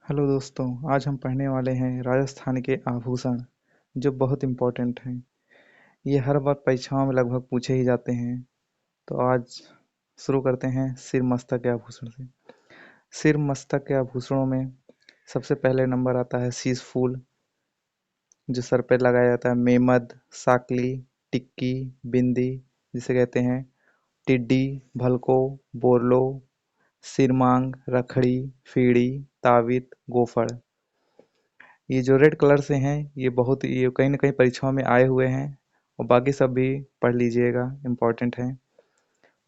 Hello दोस्तों, आज हम पढ़ने वाले हैं राजस्थान के आभूषण जो बहुत इम्पोर्टेंट हैं। ये हर बार परीक्षाओं में लगभग पूछे ही जाते हैं। तो आज शुरू करते हैं सिर मस्तक के आभूषण से। सिर मस्तक के आभूषणों में सबसे पहले नंबर आता है शीश फूल, जो सर पे लगाया जाता है। मेमद, साकली, टिक्की, बिंदी जिसे कहते हैं, टिड्डी, भलको, बोरलो, सिरमांग, रखड़ी, फीड़ी, तावित, गोफड़। ये जो रेड कलर से हैं ये कहीं ना कहीं परीक्षाओं में आए हुए हैं, और बाकी सब भी पढ़ लीजिएगा, इम्पोर्टेंट है।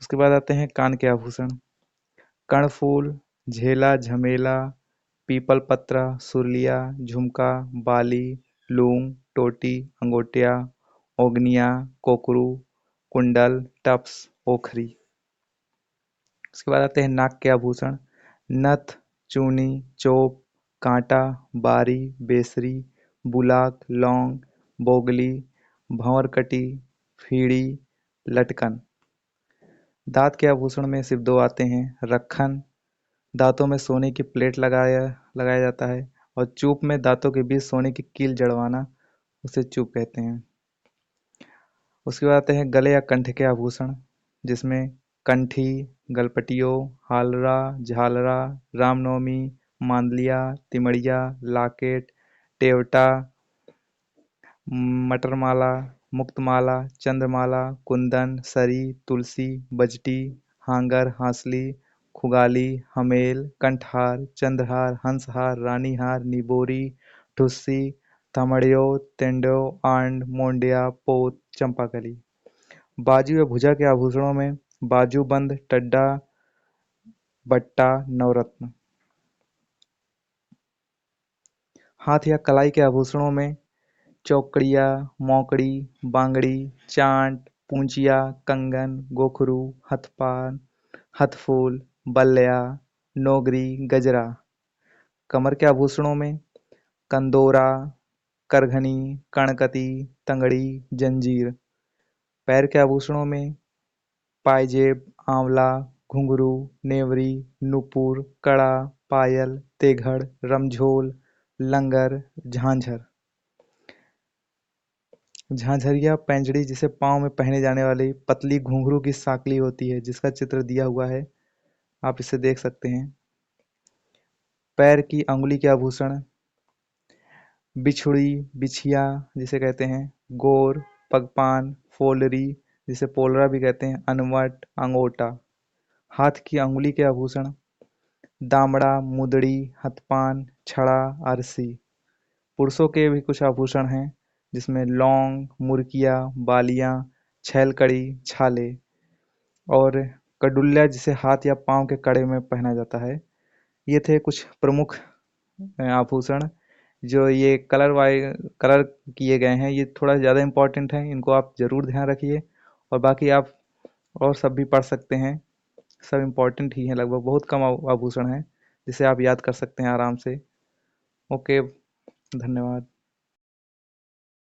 उसके बाद आते हैं कान के आभूषण। कर्णफूल, झेला, झमेला, पीपल पत्रा, सुरलिया, झुमका, बाली, लूंग, टोटी, अंगोटिया, ओगनिया, कोकरू, कुंडल, टप्स, ओखरी। उसके बाद आते हैं नाक के आभूषण। नथ, चूनी, चोप, कांटा, बारी, बेसरी, बुलाक, लौंग, बोगली, भंवरकटी, फीड़ी, लटकन। दांत के आभूषण में सिर्फ दो आते हैं। रखन, दांतों में सोने की प्लेट लगाया लगाया जाता है। और चूप में दांतों के बीच सोने की कील जड़वाना, उसे चूप कहते हैं। उसके बाद आते हैं गले या कंठ के आभूषण, जिसमें कंठी, गलपटियो, हालरा, झालरा, रामनवमी, मांदलिया, तिमड़िया, लाकेट, टेवटा, मटरमाला, मुक्तमाला, चंद्रमाला, कुंदन, सरी, तुलसी, बजटी, हांगर, हांसली, खुगाली, हमेल, कंठहार, चंद्रहार, हंसहार, रानीहार, निबोरी, ठुस्सी, थमड़ियो, तेंडो, आंड, मोंडिया, पोत, चंपाकली। बाजू या भुजा के आभूषणों में बाजूबंद, टड्डा, बट्टा, नवरत्न। हाथ या कलाई के आभूषणों में चौकड़िया, मौकड़ी, बांगड़ी, चांट, पूंचिया, कंगन, गोखरू, हथपान, हथफूल, बल्ल्या, नोगरी, गजरा। कमर के आभूषणों में कंदोरा, करघनी, कणकती, तंगड़ी, जंजीर। पैर के आभूषणों में पायजेब, आंवला, घुंघरू, नेवरी, नुपुर, कड़ा, पायल, तेघड़, रमझोल, लंगर, झांझर। झांझरिया पैंजड़ी, जिसे पाँव में पहने जाने वाली पतली घुंघरू की साकली होती है, जिसका चित्र दिया हुआ है, आप इसे देख सकते हैं। पैर की अंगुली के आभूषण बिछुड़ी, बिछिया जिसे कहते हैं, गोर, पगपान, फोलरी जिसे पोलरा भी कहते हैं, अनवट, अंगोटा। हाथ की अंगुली के आभूषण दामड़ा, मुदड़ी, हथपान, छड़ा, अरसी। पुरुषों के भी कुछ आभूषण हैं, जिसमें लौंग, मुर्किया, बालियां, छैलकड़ी, छाले। और कडुल्ला, जिसे हाथ या पांव के कड़े में पहना जाता है। ये थे कुछ प्रमुख आभूषण जो ये कलर किए गए हैं। ये थोड़ा ज़्यादा इम्पोर्टेंट है, इनको आप ज़रूर ध्यान रखिए। और बाकी आप और सब भी पढ़ सकते हैं, सब इम्पोर्टेंट ही हैं। लगभग बहुत कम आभूषण हैं जिसे आप याद कर सकते हैं आराम से। ओके, धन्यवाद।